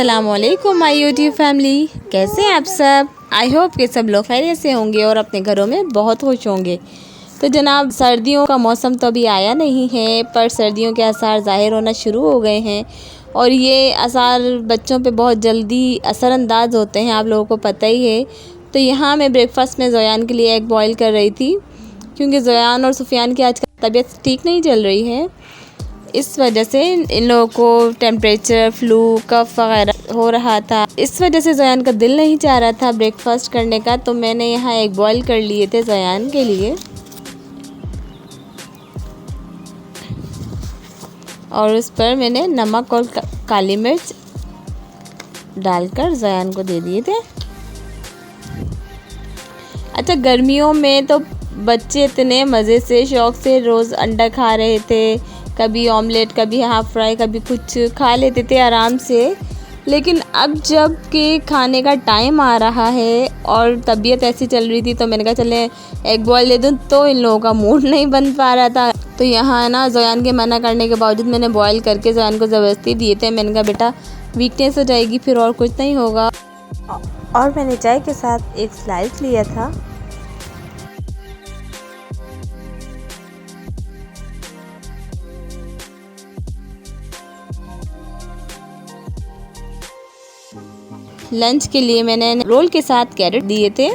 अस्सलामुअलैकुम my YouTube family, कैसे हैं आप सब। आई होप कि सब लोग खैरियत से होंगे और अपने घरों में बहुत खुश होंगे। तो जनाब, सर्दियों का मौसम तो अभी आया नहीं है, पर सर्दियों के आसार ज़ाहिर होना शुरू हो गए हैं और ये आसार बच्चों पे बहुत जल्दी असरअंदाज होते हैं, आप लोगों को पता ही है। तो यहाँ मैं ब्रेकफास्ट में ज़ोयान के लिए एग बॉयल कर रही थी, क्योंकि ज़ोयान और सुफियान की आजकल तबीयत ठीक नहीं चल रही है। इस वजह से इन लोगों को टेम्परेचर, फ्लू, कफ वगैरह हो रहा था। इस वजह से ज़ोयान का दिल नहीं चाह रहा था ब्रेकफास्ट करने का, तो मैंने यहाँ एग बॉयल कर लिए थे ज़ोयान के लिए और उस पर मैंने नमक और काली मिर्च डालकर ज़ोयान को दे दिए थे। अच्छा, गर्मियों में तो बच्चे इतने मज़े से शौक़ से रोज़ अंडा खा रहे थे, कभी ऑमलेट, कभी हाफ़ फ्राई, कभी कुछ खा लेते थे आराम से। लेकिन अब जब कि खाने का टाइम आ रहा है और तबीयत ऐसी चल रही थी, तो मैंने कहा चले एग बॉयल दे दूँ, तो इन लोगों का मूड नहीं बन पा रहा था। तो यहाँ ना ज़ोयान के मना करने के बावजूद मैंने बॉयल करके ज़ोयान को ज़बरदस्ती दिए थे। मैंने कहा बेटा वीकनेस हो जाएगी, फिर और कुछ नहीं होगा। और मैंने चाय के साथ एक स्लाइस लिया था। लंच के लिए मैंने रोल के साथ कैरेट दिए थे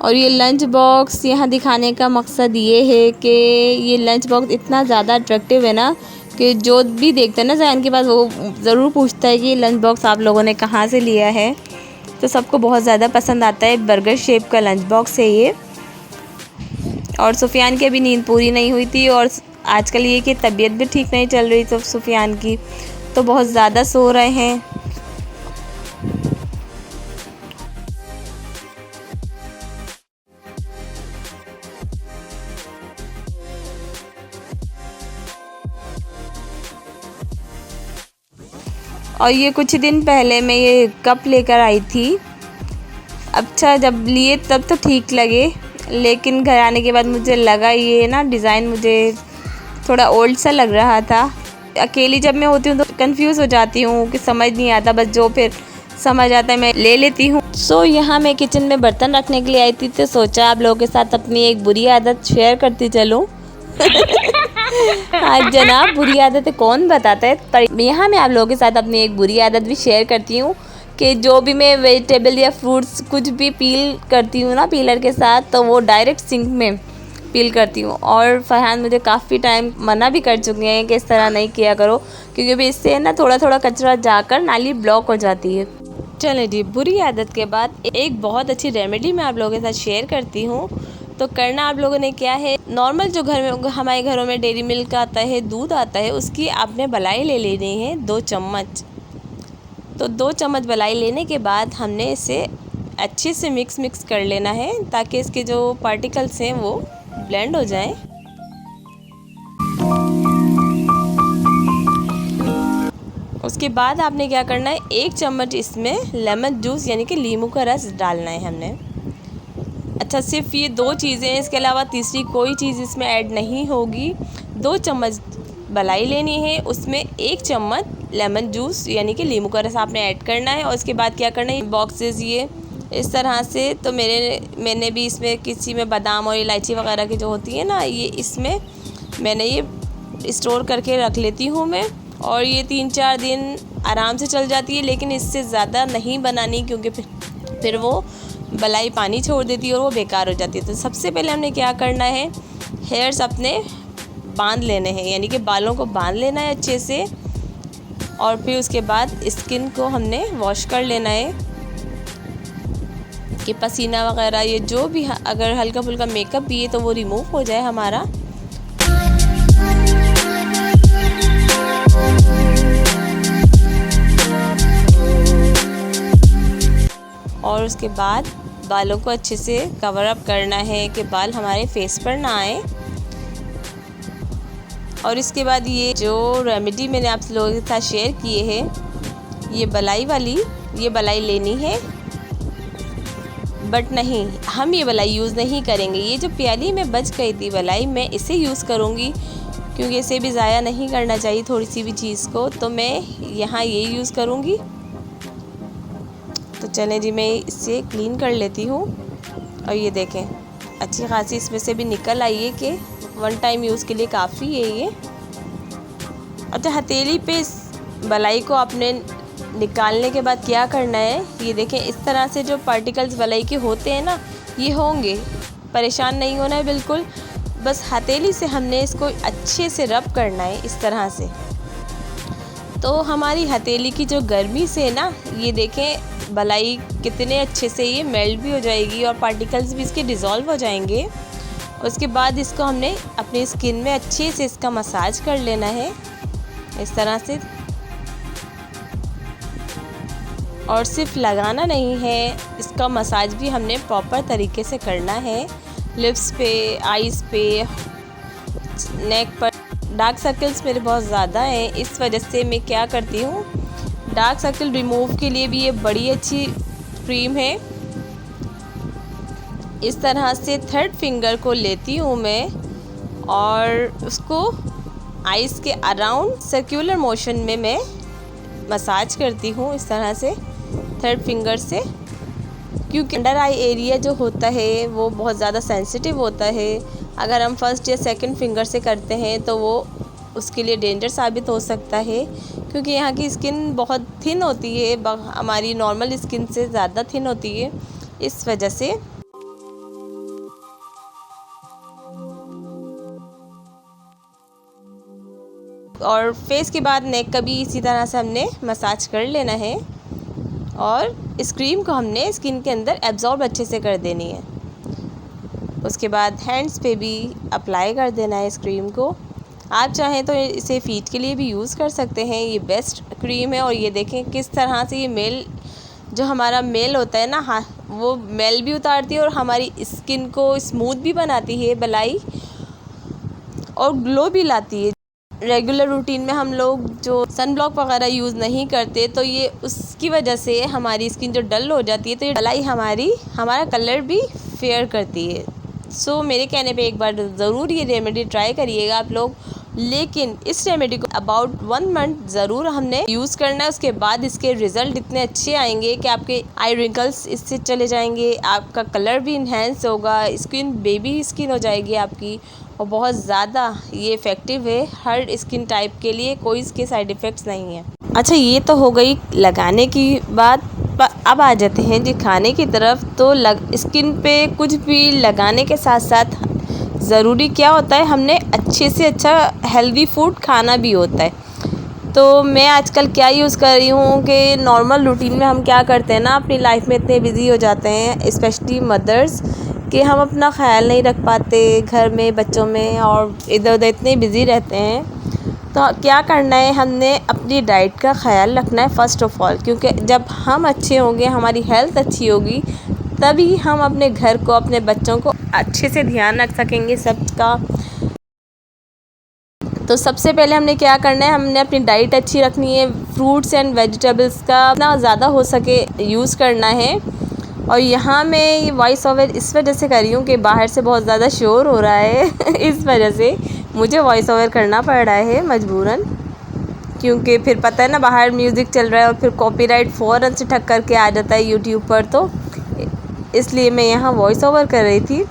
और ये लंच बॉक्स यहाँ दिखाने का मकसद ये है कि ये लंच बॉक्स इतना ज़्यादा अट्रैक्टिव है ना कि जो भी देखता है ना ज़ोयान के पास, वो ज़रूर पूछता है कि ये लंच बॉक्स आप लोगों ने कहाँ से लिया है। तो सबको बहुत ज़्यादा पसंद आता है। बर्गर शेप का लंच बॉक्स है ये। और सुफियान की अभी नींद पूरी नहीं हुई थी और आजकल ये कि तबीयत भी ठीक नहीं चल रही तो सुफियान की, तो बहुत ज़्यादा सो रहे हैं। और ये कुछ दिन पहले मैं ये कप लेकर आई थी। अच्छा, जब लिए तब तो ठीक लगे, लेकिन घर आने के बाद मुझे लगा ये ना डिज़ाइन मुझे थोड़ा ओल्ड सा लग रहा था। अकेली जब मैं होती हूँ तो कंफ्यूज हो जाती हूँ कि समझ नहीं आता, बस जो फिर समझ आता है मैं ले लेती हूँ। सो यहाँ मैं किचन में बर्तन रखने के लिए आई थी, तो सोचा आप लोगों के साथ अपनी एक बुरी आदत शेयर करती चलूँ। हाँ जनाब, बुरी आदतें कौन बताता है, पर यहाँ मैं आप लोगों के साथ अपनी एक बुरी आदत भी शेयर करती हूँ कि जो भी मैं वेजिटेबल या फ्रूट्स कुछ भी पील करती हूँ ना पीलर के साथ, तो वो डायरेक्ट सिंक में पील करती हूँ। और फरहान मुझे काफ़ी टाइम मना भी कर चुके हैं कि इस तरह नहीं किया करो, क्योंकि भी इससे ना थोड़ा थोड़ा कचरा जाकर नाली ब्लॉक हो जाती है। चलें जी, बुरी आदत के बाद एक बहुत अच्छी रेमेडी मैं आप लोगों के साथ शेयर करती हूँ। तो करना आप लोगों ने क्या है, नॉर्मल जो घर में हमारे घरों में डेयरी मिल्क आता है, दूध आता है, उसकी आपने मलाई ले लेनी है 2 चम्मच। तो 2 चम्मच मलाई लेने के बाद हमने इसे अच्छे से मिक्स कर लेना है, ताकि इसके जो पार्टिकल्स हैं वो ब्लेंड हो जाएं। उसके बाद आपने क्या करना है, 1 चम्मच इसमें लेमन जूस यानी कि नींबू का रस डालना है हमने। अच्छा, सिर्फ ये 2 चीज़ें हैं, इसके अलावा तीसरी कोई चीज़ इसमें ऐड नहीं होगी। 2 चम्मच मलाई लेनी है, उसमें 1 चम्मच लेमन जूस यानी कि नींबू का रस आपने ऐड करना है। और इसके बाद क्या करना है, बॉक्सेस ये इस तरह से, तो मैंने भी इसमें किसी में बादाम और इलायची वगैरह की जो होती है ना, ये इसमें मैंने ये स्टोर करके रख लेती हूँ मैं। और ये 3-4 दिन आराम से चल जाती है, लेकिन इससे ज़्यादा नहीं बनानी, क्योंकि फिर वो मलाई पानी छोड़ देती है और वो बेकार हो जाती है। तो सबसे पहले हमने क्या करना है, हेयर्स अपने बांध लेने हैं, यानी कि बालों को बांध लेना है अच्छे से। और फिर उसके बाद स्किन को हमने वॉश कर लेना है कि पसीना वगैरह ये जो भी अगर हल्का फुल्का मेकअप भी है तो वो रिमूव हो जाए हमारा। और उसके बाद बालों को अच्छे से कवर अप करना है कि बाल हमारे फेस पर ना आए। और इसके बाद ये जो रेमेडी मैंने आप लोगों के साथ शेयर किए हैं, ये बलाई वाली, ये बलाई लेनी है, बट नहीं, हम ये बलाई यूज़ नहीं करेंगे। ये जो प्याली में बच गई थी बलाई, मैं इसे यूज़ करूँगी, क्योंकि इसे भी ज़ाया नहीं करना चाहिए थोड़ी सी भी चीज़ को। तो मैं यहाँ ये यूज़ करूँगी चलें जी, मैं इससे क्लीन कर लेती हूँ। और ये देखें अच्छी खासी इसमें से भी निकल आई है कि वन टाइम यूज़ के लिए काफ़ी है ये। अच्छा, हथेली पे इस बलाई को आपने निकालने के बाद क्या करना है, ये देखें इस तरह से जो पार्टिकल्स बलाई के होते हैं ना, ये होंगे। परेशान नहीं होना है बिल्कुल, बस हथेली से हमने इसको अच्छे से रब करना है इस तरह से। तो हमारी हथेली की जो गर्मी से ना, ये देखें बलाई कितने अच्छे से ये मेल्ट भी हो जाएगी और पार्टिकल्स भी इसके डिज़ोल्व हो जाएंगे। उसके बाद इसको हमने अपनी स्किन में अच्छे से इसका मसाज कर लेना है इस तरह से। और सिर्फ लगाना नहीं है, इसका मसाज भी हमने प्रॉपर तरीके से करना है। लिप्स पे, आईज़ पे, नेक पर। डार्क सर्कल्स मेरे बहुत ज़्यादा हैं, इस वजह से मैं क्या करती हूँ, डार्क सर्कल रिमूव के लिए भी ये बड़ी अच्छी क्रीम है। इस तरह से थर्ड फिंगर को लेती हूँ मैं और उसको आईज़ के अराउंड सर्कुलर मोशन में मैं मसाज करती हूँ इस तरह से थर्ड फिंगर से, क्योंकि अंडर आई एरिया जो होता है वो बहुत ज़्यादा सेंसिटिव होता है। अगर हम फर्स्ट या सेकंड फिंगर से करते हैं तो वो उसके लिए डेंजर साबित हो सकता है, क्योंकि यहाँ की स्किन बहुत थिन होती है, हमारी नॉर्मल स्किन से ज़्यादा थिन होती है, इस वजह से। और फेस के बाद नेक का भी इसी तरह से हमने मसाज कर लेना है और इस क्रीम को हमने स्किन के अंदर एब्जॉर्ब अच्छे से कर देनी है। उसके बाद हैंड्स पे भी अप्लाई कर देना है इस क्रीम को। आप चाहें तो इसे फीट के लिए भी यूज़ कर सकते हैं, ये बेस्ट क्रीम है। और ये देखें किस तरह से ये मेल, जो हमारा मेल होता है ना, हाँ, वो मेल भी उतारती है और हमारी स्किन को स्मूथ भी बनाती है बलाई, और ग्लो भी लाती है। रेगुलर रूटीन में हम लोग जो सन ब्लॉक वगैरह यूज़ नहीं करते, तो ये उसकी वजह से हमारी स्किन जो डल हो जाती है, तो ये बलाई हमारा कलर भी फेयर करती है। सो मेरे कहने पे एक बार ज़रूर ये रेमेडी ट्राई करिएगा आप लोग। लेकिन इस रेमेडी को अबाउट 1 मंथ ज़रूर हमने यूज़ करना है। उसके बाद इसके रिज़ल्ट इतने अच्छे आएंगे कि आपके आई रिंकल्स इससे चले जाएंगे, आपका कलर भी इन्हेंस होगा, स्किन बेबी स्किन हो जाएगी आपकी। और बहुत ज़्यादा ये इफ़ेक्टिव है हर स्किन टाइप के लिए, कोई इसके साइड इफ़ेक्ट्स नहीं है। अच्छा, ये तो हो गई लगाने की बात। अब आ जाते हैं जी खाने की तरफ। तो स्किन पे कुछ भी लगाने के साथ साथ ज़रूरी क्या होता है, हमने अच्छे से अच्छा हेल्दी फूड खाना भी होता है। तो मैं आजकल क्या यूज़ कर रही हूँ कि नॉर्मल रूटीन में हम क्या करते हैं ना, अपनी लाइफ में इतने बिज़ी हो जाते हैं, स्पेशली मदर्स, कि हम अपना ख्याल नहीं रख पाते घर में, बच्चों में, और इधर उधर इतने बिज़ी रहते हैं। तो क्या करना है, हमने अपनी डाइट का ख्याल रखना है फ़र्स्ट ऑफ़ ऑल, क्योंकि जब हम अच्छे होंगे, हमारी हेल्थ अच्छी होगी, तभी हम अपने घर को, अपने बच्चों को अच्छे से ध्यान रख सकेंगे सबका। तो सबसे पहले हमने क्या करना है, हमने अपनी डाइट अच्छी रखनी है। फ्रूट्स एंड वेजिटेबल्स का इतना ज़्यादा हो सके यूज़ करना है। और यहाँ मैं ये वॉइस ओवर इस वजह से कर रही हूँ कि बाहर से बहुत ज़्यादा शोर हो रहा है इस वजह से मुझे वॉइस ओवर करना पड़ रहा है मजबूरन, क्योंकि फिर पता है ना, बाहर म्यूज़िक चल रहा है और फिर कॉपीराइट फ़ौरन से ठक करके आ जाता है यूट्यूब पर, तो इसलिए मैं यहाँ वॉइस ओवर कर रही थी।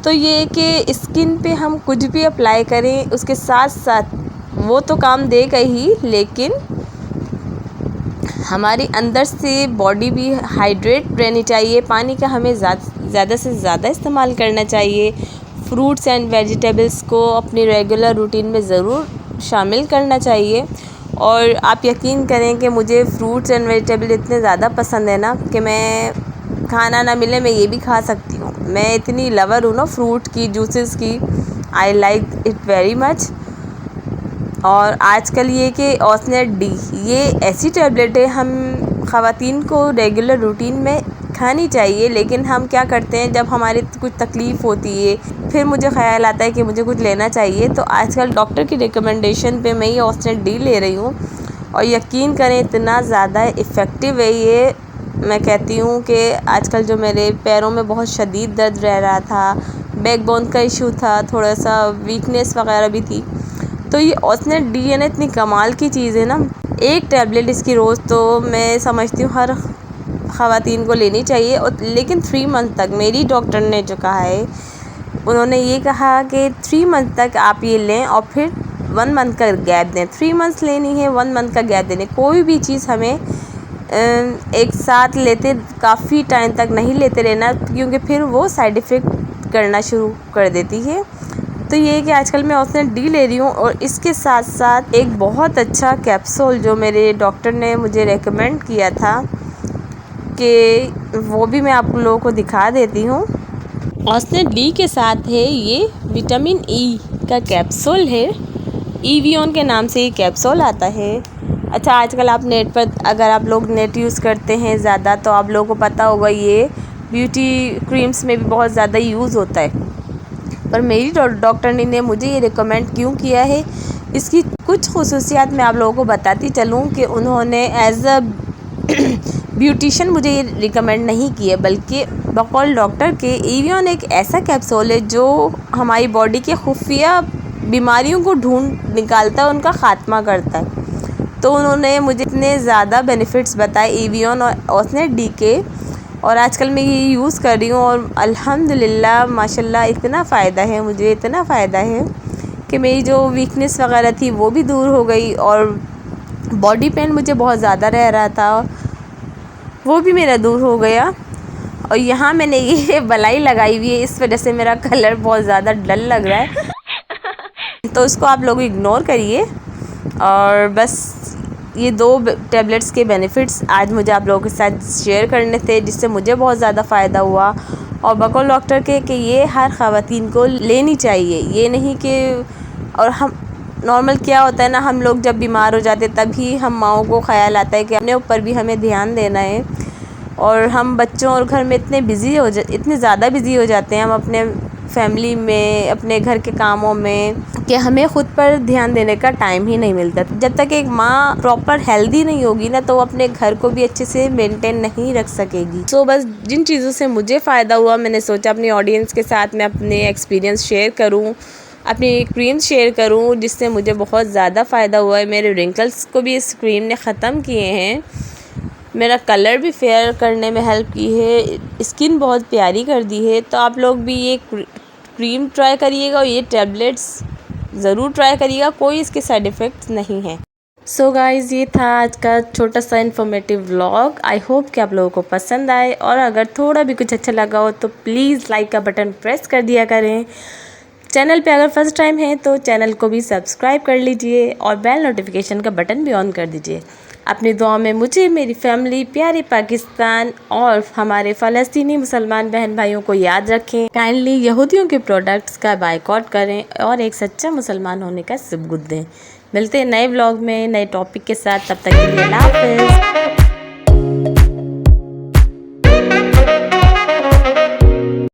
तो ये कि स्किन पे हम कुछ भी अप्लाई करें, उसके साथ साथ वो तो काम देगा ही, लेकिन हमारे अंदर से बॉडी भी हाइड्रेट रहनी चाहिए। पानी का हमें ज़्यादा से ज़्यादा इस्तेमाल करना चाहिए। फ्रूट्स एंड वेजिटेबल्स को अपनी रेगुलर रूटीन में ज़रूर शामिल करना चाहिए। और आप यकीन करें कि मुझे फ्रूट्स एंड वेजिटेबल इतने ज़्यादा पसंद है ना, कि मैं खाना ना मिले मैं ये भी खा सकती हूँ। मैं इतनी लवर हूँ ना फ्रूट की, जूसेस की, I like it very much. और आजकल ये कि ओसनेट डी, ये ऐसी टैबलेट है, हम ख़वातीन को रेगुलर रूटीन में खानी चाहिए। लेकिन हम क्या करते हैं, जब हमारी कुछ तकलीफ़ होती है, फिर मुझे ख़्याल आता है कि मुझे कुछ लेना चाहिए, तो आजकल डॉक्टर की रिकमेंडेशन पे मैं ये ओसनेट डी ले रही हूँ। और यकीन करें इतना ज़्यादा इफ़ेक्टिव है ये। मैं कहती हूँ कि आजकल जो मेरे पैरों में बहुत शदीद दर्द रह रहा था, बैकबोन का इशू था, थोड़ा सा वीकनेस वगैरह भी थी, तो ये ओसनेट डी है ना, इतनी कमाल की चीज़ है ना। एक टैबलेट इसकी रोज़ तो मैं समझती हूँ हर ख़वातीन को लेनी चाहिए। और लेकिन 3 मंथ तक, मेरी डॉक्टर ने जो कहा है, उन्होंने ये कहा कि 3 मंथ तक आप ये लें और फिर 1 मंथ का गैप दें। 3 मंथ्स लेनी है, 1 मंथ का गैप देने। कोई भी चीज़ हमें एक साथ लेते काफ़ी टाइम तक नहीं लेते रहना, क्योंकि फिर वो साइड इफ़ेक्ट करना शुरू कर देती है। तो ये है कि आजकल मैं ऑस्नेट डी ले रही हूँ, और इसके साथ साथ एक बहुत अच्छा कैप्सूल जो मेरे डॉक्टर ने मुझे रेकमेंड किया था, कि वो भी मैं आप लोगों को दिखा देती हूँ। ऑस्नेट डी के साथ है ये विटामिन ई का कैप्सूल है। ईवियन के नाम से ये कैप्सूल आता है। अच्छा, आजकल आप नेट पर, अगर आप लोग नेट यूज़ करते हैं ज़्यादा, तो आप लोगों को पता होगा ये ब्यूटी क्रीम्स में भी बहुत ज़्यादा यूज़ होता है। पर मेरी डॉक्टर ने मुझे ये रिकमेंड क्यों किया है, इसकी कुछ ख़ुसूसियात मैं आप लोगों को बताती चलूँ कि उन्होंने एज अ ब्यूटिशन मुझे ये रिकमेंड नहीं किया, बल्कि बकौल डॉक्टर के एवियन एक ऐसा कैप्सूल है जो हमारी बॉडी के खुफिया बीमारियों को ढूंढ निकालता है, उनका ख़ात्मा करता है। तो उन्होंने मुझे इतने ज़्यादा बेनिफिट्स बताए एवियन और ऑस्नेट डी के, और आजकल मैं ये यूज़ कर रही हूँ, और अल्हम्दुलिल्लाह माशाल्लाह इतना फ़ायदा है मुझे, इतना फ़ायदा है कि मेरी जो वीकनेस वगैरह थी वो भी दूर हो गई, और बॉडी पेन मुझे बहुत ज़्यादा रह रहा था वो भी मेरा दूर हो गया। और यहाँ मैंने ये बलाई लगाई हुई है, इस वजह से मेरा कलर बहुत ज़्यादा डल लग रहा है, तो उसको आप लोग इग्नोर करिए। और बस ये 2 टैबलेट्स के बेनिफिट्स आज मुझे आप लोगों के साथ शेयर करने थे, जिससे मुझे बहुत ज़्यादा फ़ायदा हुआ। और बकौल डॉक्टर के कि ये हर ख़वातीन को लेनी चाहिए, ये नहीं कि, और हम नॉर्मल क्या होता है ना, हम लोग जब बीमार हो जाते तभी हम माँओं को ख़्याल आता है कि अपने ऊपर भी हमें ध्यान देना है, और हम बच्चों और घर में इतने ज़्यादा बिज़ी हो जाते हैं हम अपने फैमिली में, अपने घर के कामों में, कि हमें ख़ुद पर ध्यान देने का टाइम ही नहीं मिलता। जब तक एक माँ प्रॉपर हेल्दी नहीं होगी ना, तो वो अपने घर को भी अच्छे से मेंटेन नहीं रख सकेगी। तो बस जिन चीज़ों से मुझे फ़ायदा हुआ, मैंने सोचा अपनी ऑडियंस के साथ मैं अपने एक्सपीरियंस शेयर करूँ, अपनी क्रीम शेयर करूँ, जिससे मुझे बहुत ज़्यादा फ़ायदा हुआ है। मेरे रिंकल्स को भी इस क्रीम ने ख़त्म किए हैं, मेरा कलर भी फेयर करने में हेल्प की है, स्किन बहुत प्यारी कर दी है। तो आप लोग भी ये क्रीम ट्राई करिएगा, और ये टैबलेट्स ज़रूर ट्राई करिएगा, कोई इसके साइड इफ़ेक्ट्स नहीं हैं। सो गाइज़, ये था आज का छोटा सा इन्फॉर्मेटिव व्लॉग। आई होप कि आप लोगों को पसंद आए, और अगर थोड़ा भी कुछ अच्छा लगा हो तो प्लीज़ लाइक का बटन प्रेस कर दिया करें। चैनल पे अगर फर्स्ट टाइम है तो चैनल को भी सब्सक्राइब कर लीजिए, और बेल नोटिफिकेशन का बटन भी ऑन कर दीजिए। अपनी दुआ में मुझे, मेरी फैमिली, प्यारे पाकिस्तान और हमारे फ़लस्तीनी मुसलमान बहन भाइयों को याद रखें। काइंडली यहूदियों के प्रोडक्ट्स का बायकॉट करें, और एक सच्चा मुसलमान होने का सबूत दें। मिलते हैं नए व्लॉग में नए टॉपिक के साथ, तब तक के लिए अल्लाह हाफ़िज़।